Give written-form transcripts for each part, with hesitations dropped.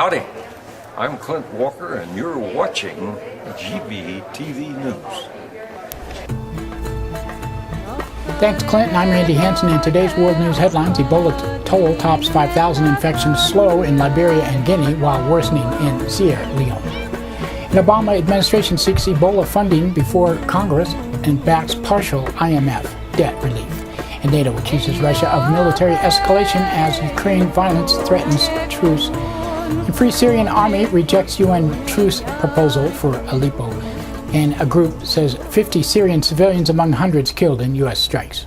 Howdy, I'm Clint Walker and you're watching GVTV News. Thanks, Clint. I'm Randy Hansen. In today's World News headlines, Ebola toll tops 5,000, infections slow in Liberia and Guinea while worsening in Sierra Leone. An Obama administration seeks Ebola funding before Congress and backs partial IMF debt relief. And NATO accuses Russia of military escalation as Ukraine violence threatens truce. The Free Syrian Army rejects UN truce proposal for Aleppo. And a group says 50 Syrian civilians among hundreds killed in U.S. strikes.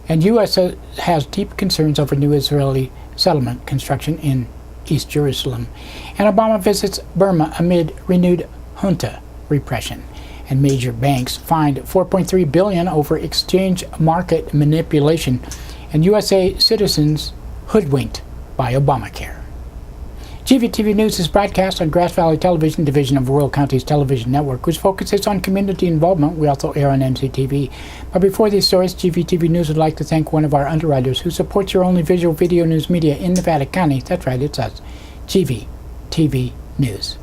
And U.S. has deep concerns over new Israeli settlement construction in East Jerusalem. And Obama visits Burma amid renewed junta repression. And major banks fined $4.3 billion over exchange market manipulation. And USA citizens hoodwinked by Obamacare. GVTV News is broadcast on Grass Valley Television Division of Rural Counties Television Network, which focuses on community involvement. We also air on NCTV. But before these stories, GVTV News would like to thank one of our underwriters who supports your only visual video news media in Nevada County. That's right, it's us, GVTV News.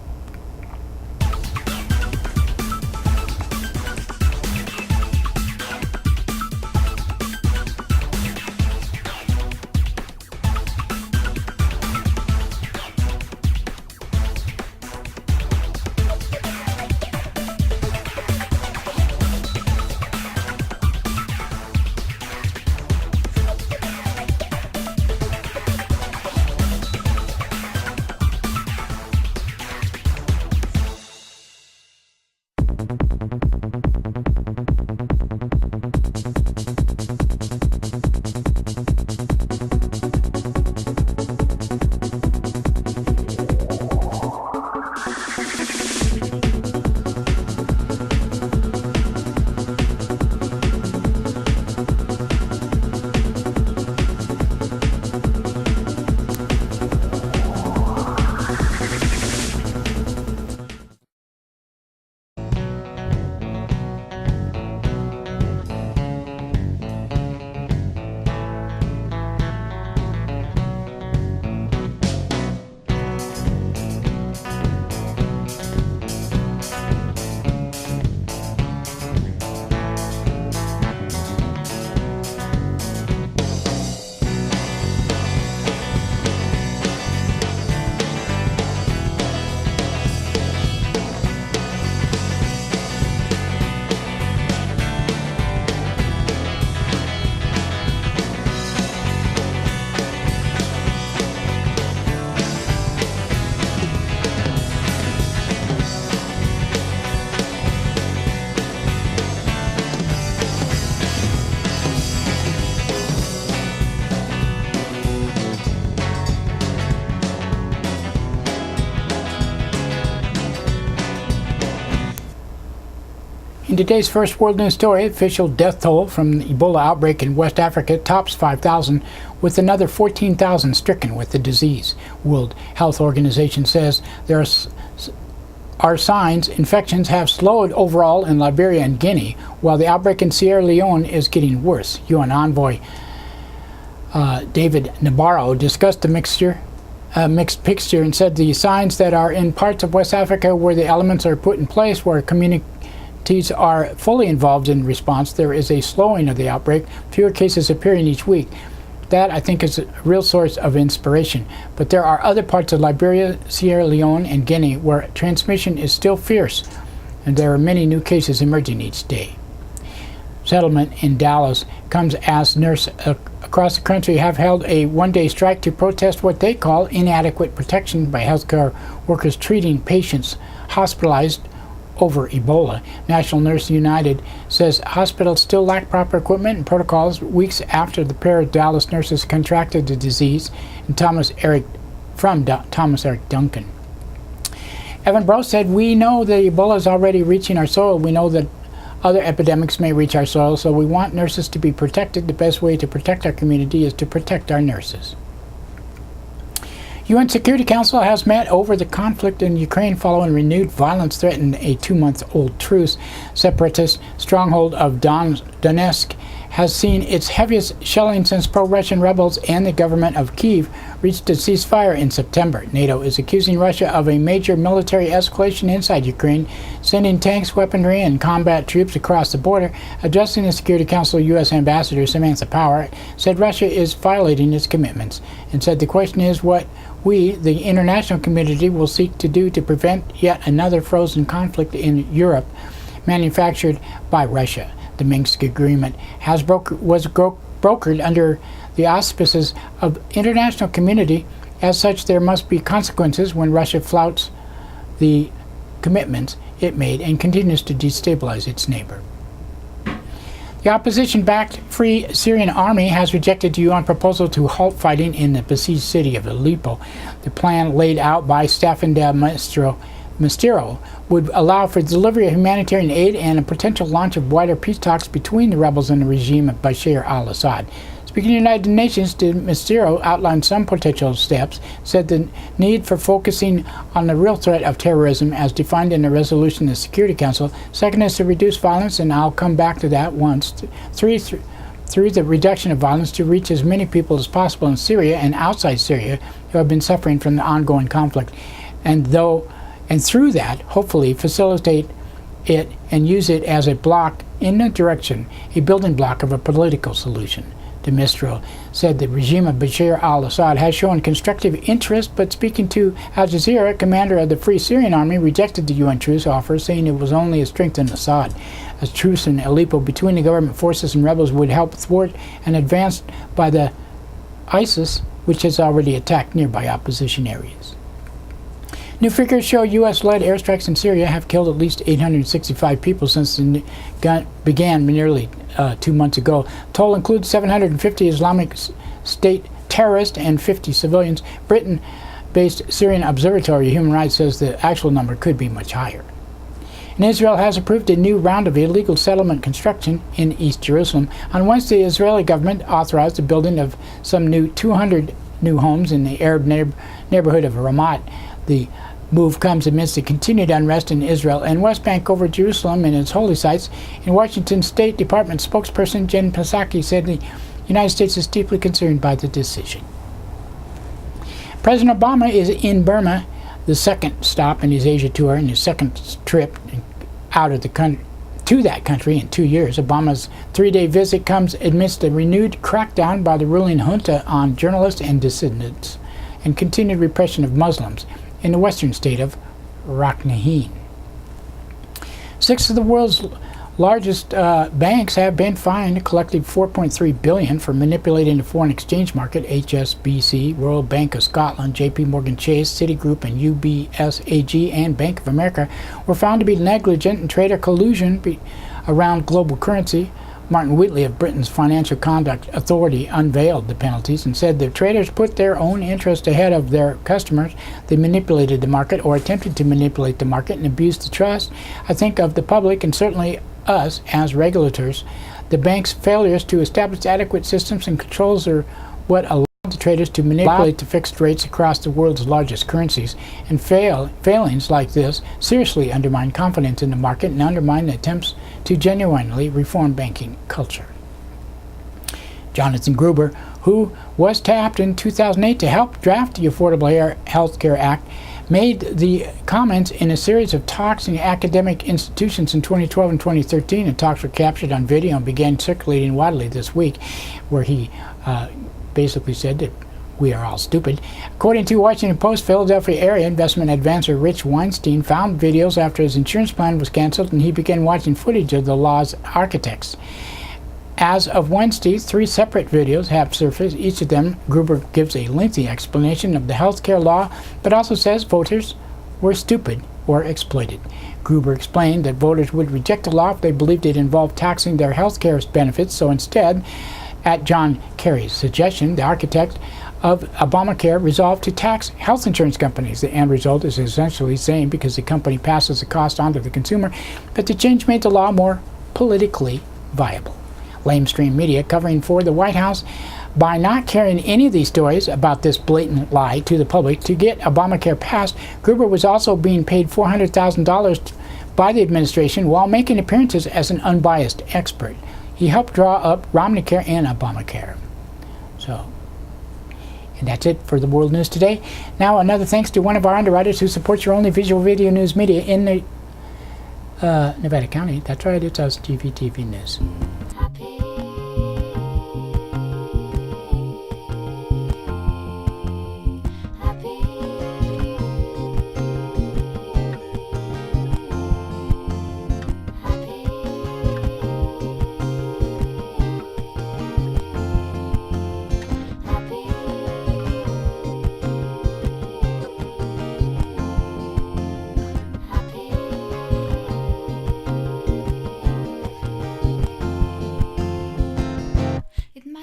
In today's first world news story, official death toll from the Ebola outbreak in West Africa tops 5,000, with another 14,000 stricken with the disease. World Health Organization says there are signs infections have slowed overall in Liberia and Guinea, while the outbreak in Sierra Leone is getting worse. UN envoy David Nabarro discussed the mixed picture and said the signs that are in parts of West Africa where the elements are put in place, where communities are fully involved in response, there is a slowing of the outbreak, fewer cases appearing each week. That, I think, is a real source of inspiration. But there are other parts of Liberia, Sierra Leone, and Guinea where transmission is still fierce, and there are many new cases emerging each day. Settlement in Dallas comes as nurses across the country have held a one-day strike to protest what they call inadequate protection by healthcare workers treating patients hospitalized over Ebola. National Nurse United says hospitals still lack proper equipment and protocols weeks after the pair of Dallas nurses contracted the disease. And Thomas Eric Duncan. Evan Bro said, "We know that Ebola is already reaching our soil. We know that other epidemics may reach our soil, so we want nurses to be protected. The best way to protect our community is to protect our nurses." UN Security Council has met over the conflict in Ukraine following renewed violence threatening a 2-month-old truce. Separatist stronghold of Donetsk has seen its heaviest shelling since pro-Russian rebels and the government of Kyiv reached a ceasefire in September. NATO is accusing Russia of a major military escalation inside Ukraine, sending tanks, weaponry, and combat troops across the border. Addressing the Security Council, U.S. Ambassador Samantha Power said Russia is violating its commitments and said the question is what we, the international community, will seek to do to prevent yet another frozen conflict in Europe manufactured by Russia. The Minsk Agreement was brokered under the auspices of international community. As such, there must be consequences when Russia flouts the commitments it made and continues to destabilize its neighbor. The opposition-backed Free Syrian Army has rejected the UN proposal to halt fighting in the besieged city of Aleppo. The plan laid out by Staffan de Mistura would allow for delivery of humanitarian aid and a potential launch of wider peace talks between the rebels and the regime of Bashar al-Assad. Speaking to the United Nations, de Mistura outlined some potential steps, said the need for focusing on the real threat of terrorism as defined in the resolution of the Security Council. Second is to reduce violence, and I'll come back to that once. Through the reduction of violence to reach as many people as possible in Syria and outside Syria who have been suffering from the ongoing conflict. And through that, hopefully facilitate it and use it as a block in the direction, a building block of a political solution. De Mistura said the regime of Bashar al-Assad has shown constructive interest, but speaking to Al Jazeera, commander of the Free Syrian Army rejected the UN truce offer, saying it was only a strengthen Assad. A truce in Aleppo between the government forces and rebels would help thwart an advance by the ISIS, which has already attacked nearby opposition areas. New figures show U.S.-led airstrikes in Syria have killed at least 865 people since the gun began nearly 2 months ago. Toll includes 750 Islamic State terrorists and 50 civilians. Britain-based Syrian Observatory of Human Rights says the actual number could be much higher. And Israel has approved a new round of illegal settlement construction in East Jerusalem. On Wednesday, the Israeli government authorized the building of some 200 new homes in the Arab neighborhood of Ramat. The move comes amidst the continued unrest in Israel and West Bank over Jerusalem and its holy sites. In Washington State Department spokesperson Jen Psaki said the United States is deeply concerned by the decision. President Obama is in Burma, the second stop in his Asia tour and his second trip out of the country to that country in 2 years. Obama's 3-day visit comes amidst a renewed crackdown by the ruling junta on journalists and dissidents and continued repression of Muslims in the western state of Rakhine. 6 of the world's largest banks have been fined a collective $4.3 billion for manipulating the foreign exchange market. HSBC, Royal Bank of Scotland, JP Morgan Chase, Citigroup, and UBS AG and Bank of America were found to be negligent in trader collusion around global currency. Martin Wheatley of Britain's Financial Conduct Authority unveiled the penalties and said the traders put their own interest ahead of their customers. They manipulated the market or attempted to manipulate the market and abused the trust, I think, of the public and certainly us as regulators. The bank's failures to establish adequate systems and controls are what allowed the traders to manipulate the fixed rates across the world's largest currencies, and failings like this seriously undermine confidence in the market and undermine the attempts to genuinely reform banking culture. Jonathan Gruber, who was tapped in 2008 to help draft the Affordable Health Care Act, made the comments in a series of talks in academic institutions in 2012 and 2013. The talks were captured on video and began circulating widely this week, where he basically said that we are all stupid. According to Washington Post, Philadelphia area investment advisor Rich Weinstein found videos after his insurance plan was canceled, and he began watching footage of the law's architects. As of Wednesday, 3 separate videos have surfaced. Each of them, Gruber gives a lengthy explanation of the health care law, but also says voters were stupid or exploited. Gruber explained that voters would reject the law if they believed it involved taxing their health care benefits, so instead, at John Kerry's suggestion, the architect of Obamacare resolved to tax health insurance companies. The end result is essentially the same because the company passes the cost on to the consumer, but the change made the law more politically viable. Lamestream Media, covering for the White House, by not carrying any of these stories about this blatant lie to the public to get Obamacare passed, Gruber was also being paid $400,000 by the administration while making appearances as an unbiased expert. He helped draw up Romneycare and Obamacare. So, and that's it for the world news today. Now, another thanks to one of our underwriters who supports your only visual video news media in the Nevada County. That's right, it's us, GVTV News.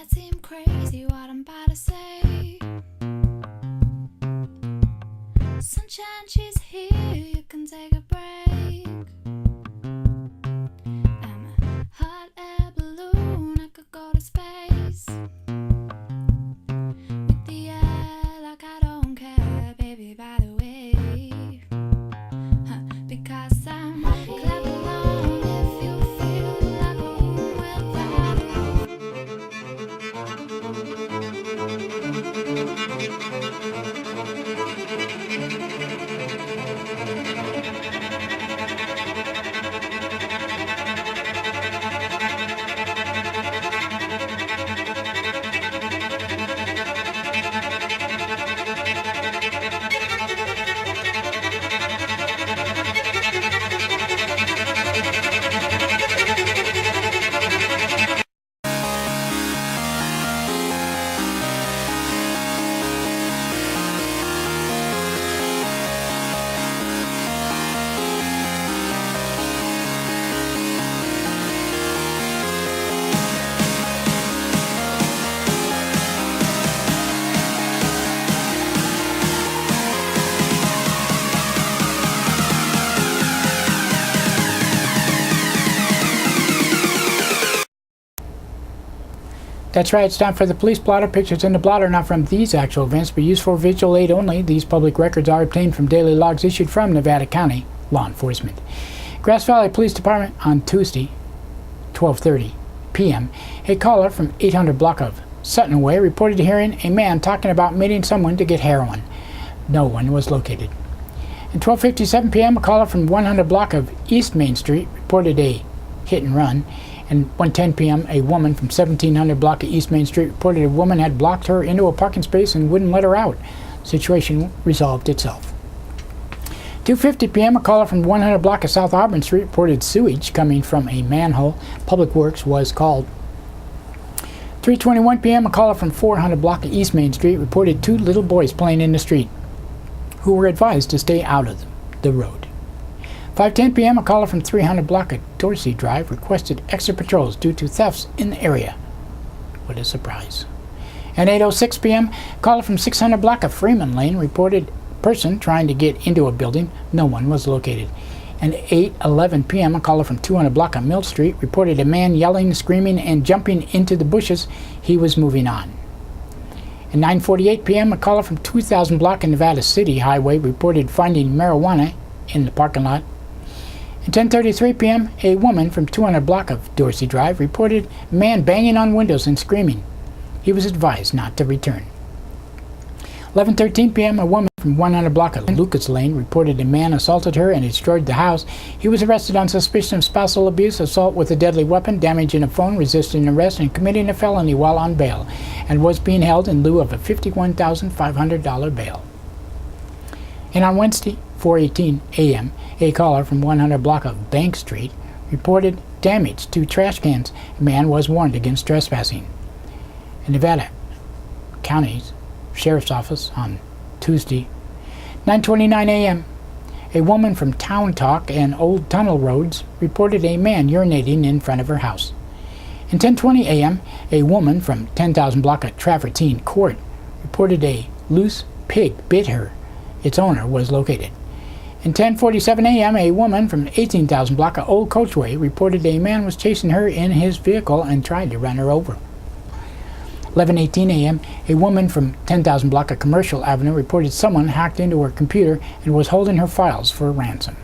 Seem crazy what I'm about to say. Sunshine, she's here, you can take a break. I'm a hot air balloon, I could go to space. With the air like I don't care, baby, by the way. Because I'm clap along if you feel like a room without a That's right, it's time for the police blotter. Pictures in the blotter not from these actual events, but used for visual aid only. These public records are obtained from daily logs issued from Nevada County law enforcement. Grass Valley Police Department on Tuesday, 12:30 p.m., a caller from 800 block of Sutton Way reported hearing a man talking about meeting someone to get heroin. No one was located. At 12:57 p.m., a caller from 100 block of East Main Street reported a hit and run. And 1:10 p.m., a woman from 1700 block of East Main Street reported a woman had blocked her into a parking space and wouldn't let her out. Situation resolved itself. 2:50 p.m., a caller from 100 block of South Auburn Street reported sewage coming from a manhole. Public Works was called. 3:21 p.m., a caller from 400 block of East Main Street reported two little boys playing in the street who were advised to stay out of the road. 5:10 p.m., a caller from 300 block of Dorsey Drive requested extra patrols due to thefts in the area. What a surprise. At 8:06 p.m., a caller from 600 block of Freeman Lane reported a person trying to get into a building. No one was located. And at 8:11 p.m., a caller from 200 block of Mill Street reported a man yelling, screaming, and jumping into the bushes. He was moving on. At 9:48 p.m., a caller from 2000 block of Nevada City Highway reported finding marijuana in the parking lot. At 10:33 p.m., a woman from 200 block of Dorsey Drive reported a man banging on windows and screaming. He was advised not to return. 11:13 p.m., a woman from 100 block of Lucas Lane reported a man assaulted her and destroyed the house. He was arrested on suspicion of spousal abuse, assault with a deadly weapon, damaging a phone, resisting arrest, and committing a felony while on bail, and was being held in lieu of a $51,500 bail. And on Wednesday, 4:18 a.m., a caller from 100 block of Bank Street reported damage to trash cans. A man was warned against trespassing. In Nevada County's Sheriff's Office on Tuesday, 9:29 a.m., a woman from Town Talk and Old Tunnel Roads reported a man urinating in front of her house. At 10:20 a.m., a woman from 10,000 block of Travertine Court reported a loose pig bit her. Its owner was located. At 10:47 a.m., a woman from 18,000 block of Old Coachway reported a man was chasing her in his vehicle and tried to run her over. 11:18 a.m., a woman from 10,000 block of Commercial Avenue reported someone hacked into her computer and was holding her files for ransom.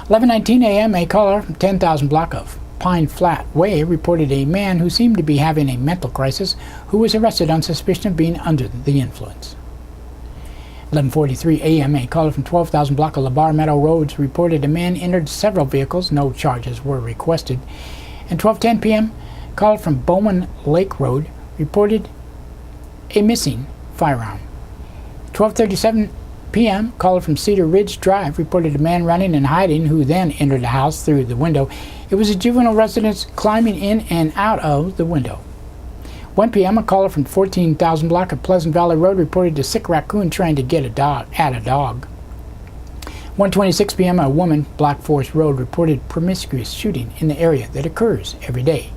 11:19 a.m., a caller from 10,000 block of Pine Flat Way reported a man who seemed to be having a mental crisis who was arrested on suspicion of being under the influence. 11:43 a.m., a caller from 12,000 block of LeBar Meadow Roads reported a man entered several vehicles. No charges were requested. And 12:10 p.m., a caller from Bowman Lake Road reported a missing firearm. 12:37 p.m., a caller from Cedar Ridge Drive reported a man running and hiding who then entered the house through the window. It was a juvenile resident climbing in and out of the window. 1 p.m., a caller from 14,000 block of Pleasant Valley Road reported a sick raccoon trying to get at a dog. 1:26 p.m., a woman, Black Forest Road, reported promiscuous shooting in the area that occurs every day.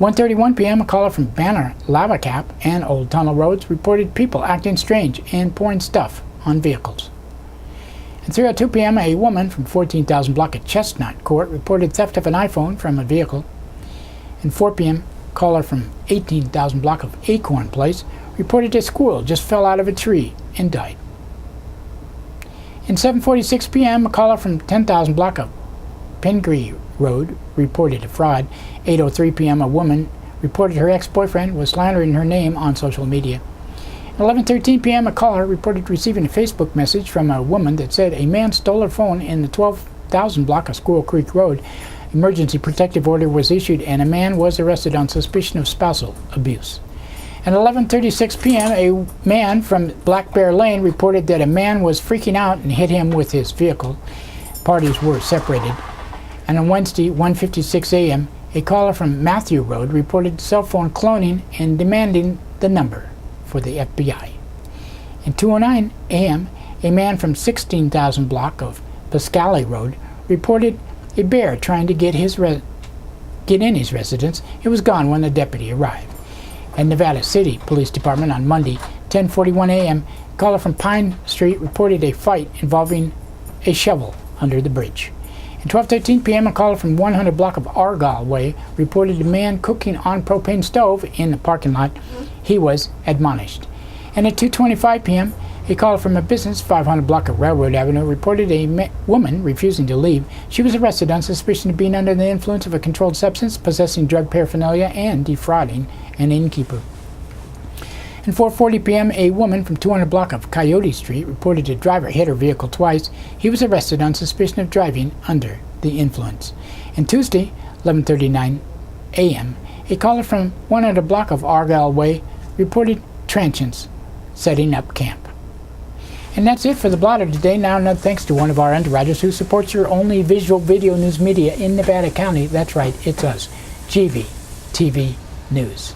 1:31 p.m., a caller from Banner, Lava Cap, and Old Tunnel Roads reported people acting strange and pouring stuff on vehicles. At 3:02 p.m., a woman from 14,000 block of Chestnut Court reported theft of an iPhone from a vehicle. And 4 p.m., caller from 18,000 block of Acorn Place reported a squirrel just fell out of a tree and died. And 7:46 p.m., a caller from 10,000 block of Pingree Road reported a fraud. 8:03 p.m., a woman reported her ex-boyfriend was slandering her name on social media. 11:13 p.m., a caller reported receiving a Facebook message from a woman that said a man stole her phone in the 12,000 block of Squirrel Creek Road. Emergency protective order was issued and a man was arrested on suspicion of spousal abuse. At 11:36 p.m., a man from Black Bear Lane reported that a man was freaking out and hit him with his vehicle. Parties were separated. And on Wednesday, 1:56 a.m., a caller from Matthew Road reported cell phone cloning and demanding the number for the FBI. At 2:09 a.m., a man from 16,000 block of Pascali Road reported a bear trying to get in his residence. It was gone when the deputy arrived. At Nevada City Police Department on Monday, 10:41 a.m., a caller from Pine Street reported a fight involving a shovel under the bridge. At 12:13 p.m., a caller from 100 block of Argyle Way reported a man cooking on propane stove in the parking lot. He was admonished. And at 2:25 p.m., a caller from a business 500 block of Railroad Avenue reported a woman refusing to leave. She was arrested on suspicion of being under the influence of a controlled substance, possessing drug paraphernalia, and defrauding an innkeeper. At 4:40 p.m., a woman from 200 block of Coyote Street reported a driver hit her vehicle twice. He was arrested on suspicion of driving under the influence. And Tuesday, 11:39 a.m., a caller from 100 block of Argyle Way reported transients setting up camp. And that's it for the blotter today. Now, another thanks to one of our underwriters who supports your only visual video news media in Nevada County. That's right, it's us, GVTV News.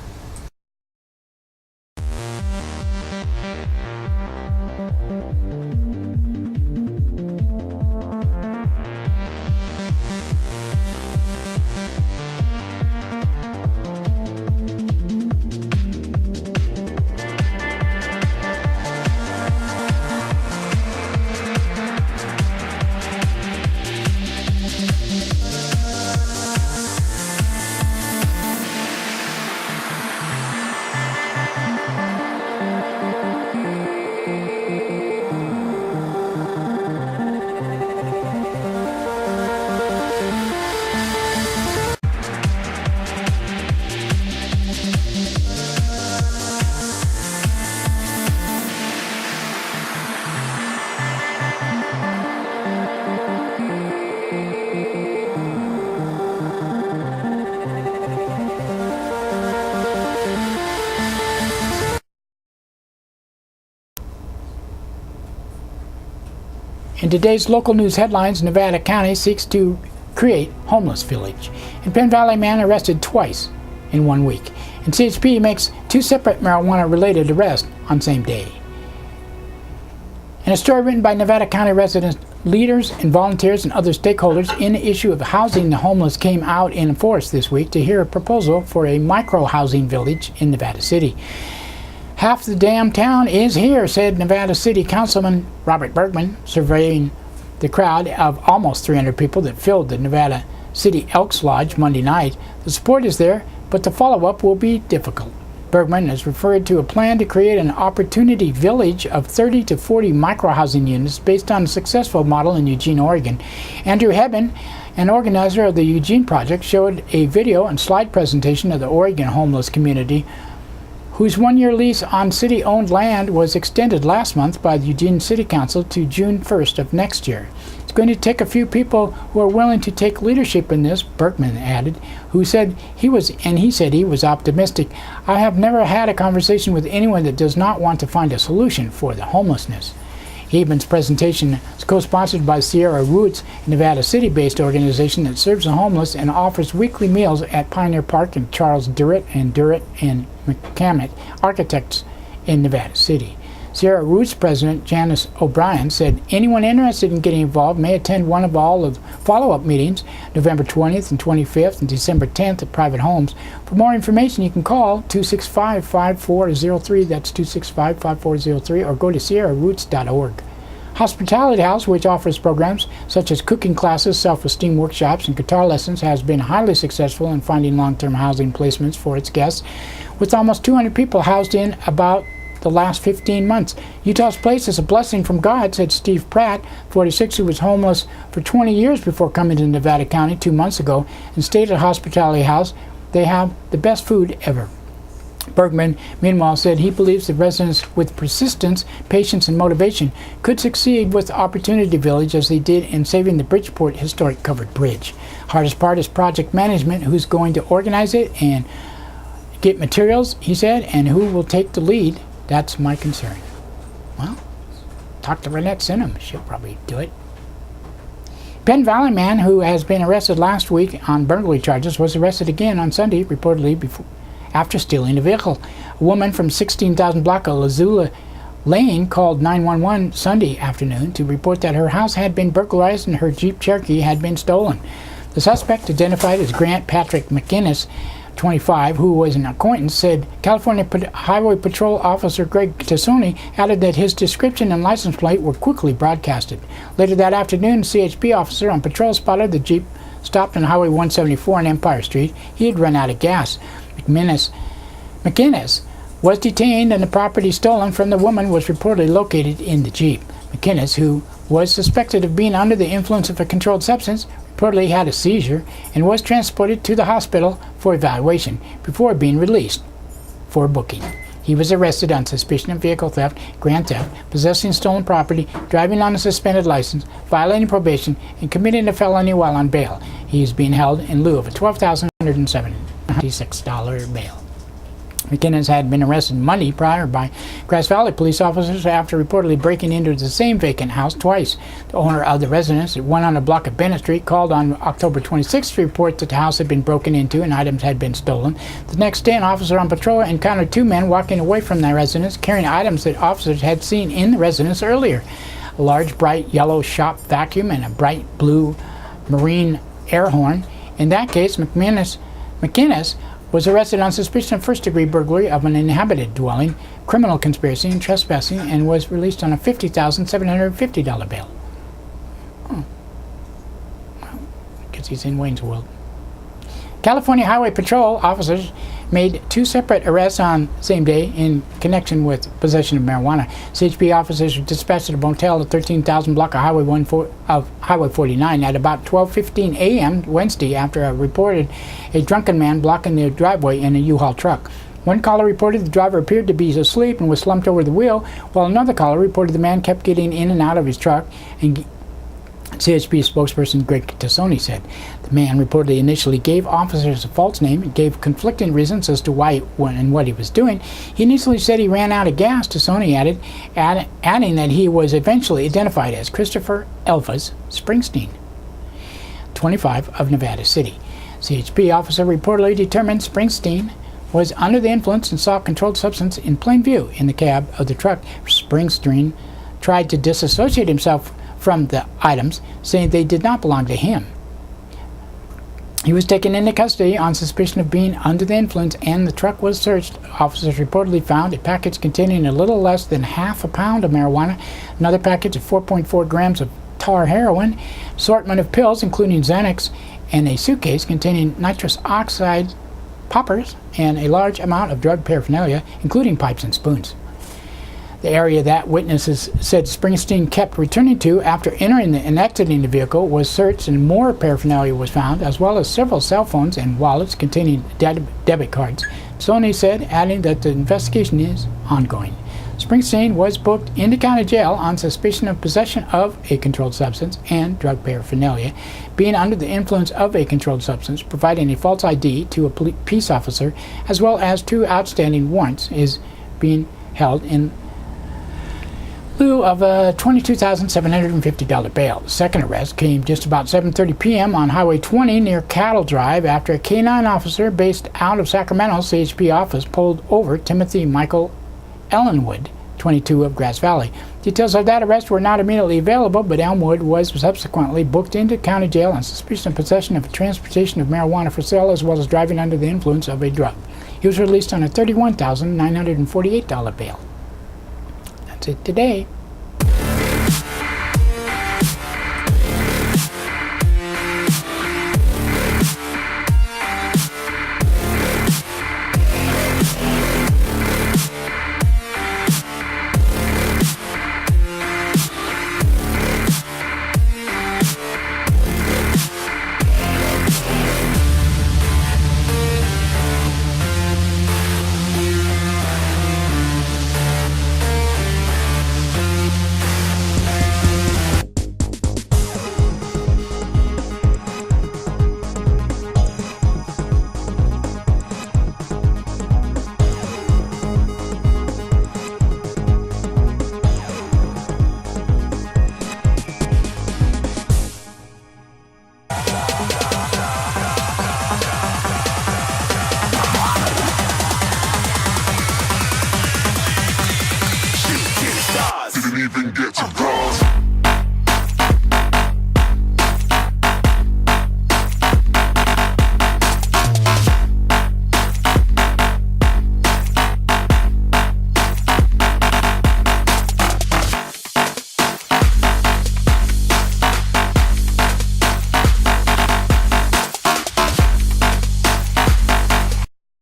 In today's local news headlines, Nevada County seeks to create homeless village. And Penn Valley man arrested twice in 1 week. And CHP makes 2 separate marijuana-related arrests on same day. And a story written by Nevada County resident leaders and volunteers and other stakeholders in the issue of housing the homeless came out in force this week to hear a proposal for a micro-housing village in Nevada City. Half the damn town is here, said Nevada City Councilman Robert Bergman, surveying the crowd of almost 300 people that filled the Nevada City Elks Lodge Monday night. The support is there, but the follow-up will be difficult. Bergman has referred to a plan to create an opportunity village of 30 to 40 microhousing units based on a successful model in Eugene, Oregon. Andrew Hebben, an organizer of the Eugene project, showed a video and slide presentation of the Oregon homeless community, whose one-year lease on city-owned land was extended last month by the Eugene City Council to June 1st of next year. It's going to take a few people who are willing to take leadership in this, Bergman added, he said he was optimistic. I have never had a conversation with anyone that does not want to find a solution for the homelessness. Heben's presentation is co-sponsored by Sierra Roots, a Nevada City-based organization that serves the homeless and offers weekly meals at Pioneer Park and Charles Durrett and McCammett Architects in Nevada City. Sierra Roots President Janice O'Brien said anyone interested in getting involved may attend one of all of the follow-up meetings, November 20th and 25th and December 10th at private homes. For more information, you can call 265-5403, that's 265-5403, or go to sierraroots.org. Hospitality House, which offers programs such as cooking classes, self-esteem workshops, and guitar lessons, has been highly successful in finding long-term housing placements for its guests, with almost 200 people housed in about the last 15 months. Utah's place is a blessing from God, said Steve Pratt, 46, who was homeless for 20 years before coming to Nevada County 2 months ago, and stayed at Hospitality House. They have the best food ever. Bergman, meanwhile, said he believes the residents with persistence, patience, and motivation could succeed with Opportunity Village as they did in saving the Bridgeport Historic Covered Bridge. Hardest part is project management, who's going to organize it and get materials, he said, and who will take the lead. That's my concern. Well, talk to Renette Sinham. She'll probably do it. Penn Valley man who has been arrested last week on burglary charges was arrested again on Sunday, reportedly after stealing a vehicle. A woman from 16,000 block of Lazula Lane called 911 Sunday afternoon to report that her house had been burglarized and her Jeep Cherokee had been stolen. The suspect, identified as Grant Patrick McInnes, 25, who was an acquaintance, said California Highway Patrol Officer Greg Tassoni added that his description and license plate were quickly broadcasted. Later that afternoon, a CHP officer on patrol spotted the Jeep stopped on Highway 174 on Empire Street. He had run out of gas. McInnes was detained and the property stolen from the woman was reportedly located in the Jeep. McInnes, who was suspected of being under the influence of a controlled substance, reportedly had a seizure and was transported to the hospital for evaluation before being released for booking. He was arrested on suspicion of vehicle theft, grand theft, possessing stolen property, driving on a suspended license, violating probation, and committing a felony while on bail. He is being held in lieu of a $12,176 bail. McInnes had been arrested Monday prior by Grass Valley police officers after reportedly breaking into the same vacant house twice. The owner of the residence at 100 block of Bennett Street called on October 26th to report that the house had been broken into and items had been stolen. The next day, an officer on patrol encountered two men walking away from the residence carrying items that officers had seen in the residence earlier. A large bright yellow shop vacuum and a bright blue marine air horn. In that case, McInnes was arrested on suspicion of first-degree burglary of an inhabited dwelling, criminal conspiracy, and trespassing, and was released on a $50,750 bail. Oh. Well, because he's in Wayne's World. California Highway Patrol officers made two separate arrests on the same day in connection with possession of marijuana. CHP officers were dispatched at a motel at 13,000 block of Highway 49 at about 12:15 a.m. Wednesday after reported a drunken man blocking the driveway in a U-Haul truck. One caller reported the driver appeared to be asleep and was slumped over the wheel, while another caller reported the man kept getting in and out of his truck, and CHP spokesperson Greg Tassoni said the man reportedly initially gave officers a false name and gave conflicting reasons as to why and what he was doing. He initially said he ran out of gas, Tassoni added, adding that he was eventually identified as Christopher Elvis Springsteen, 25, of Nevada City. CHP officer reportedly determined Springsteen was under the influence and saw a controlled substance in plain view in the cab of the truck. Springsteen tried to disassociate himself from the items, saying they did not belong to him. He was taken into custody on suspicion of being under the influence, and the truck was searched. Officers reportedly found a package containing a little less than half a pound of marijuana, another package of 4.4 grams of tar heroin, assortment of pills including Xanax, and a suitcase containing nitrous oxide poppers, and a large amount of drug paraphernalia, including pipes and spoons. The area that witnesses said Springsteen kept returning to after entering and exiting the vehicle was searched, and more paraphernalia was found, as well as several cell phones and wallets containing debit cards. Sony said, adding that the investigation is ongoing. Springsteen was booked into county jail on suspicion of possession of a controlled substance and drug paraphernalia, being under the influence of a controlled substance, providing a false ID to a peace officer, as well as 2 outstanding warrants, is being held in lieu of a $22,750 bail. The second arrest came just about 7:30 p.m. on Highway 20 near Cattle Drive after a K-9 officer based out of Sacramento's CHP office pulled over Timothy Michael Ellenwood, 22, of Grass Valley. Details of that arrest were not immediately available, but Ellenwood was subsequently booked into county jail on suspicion of possession of transportation of marijuana for sale, as well as driving under the influence of a drug. He was released on a $31,948 bail. That's it today. Didn't even get to run.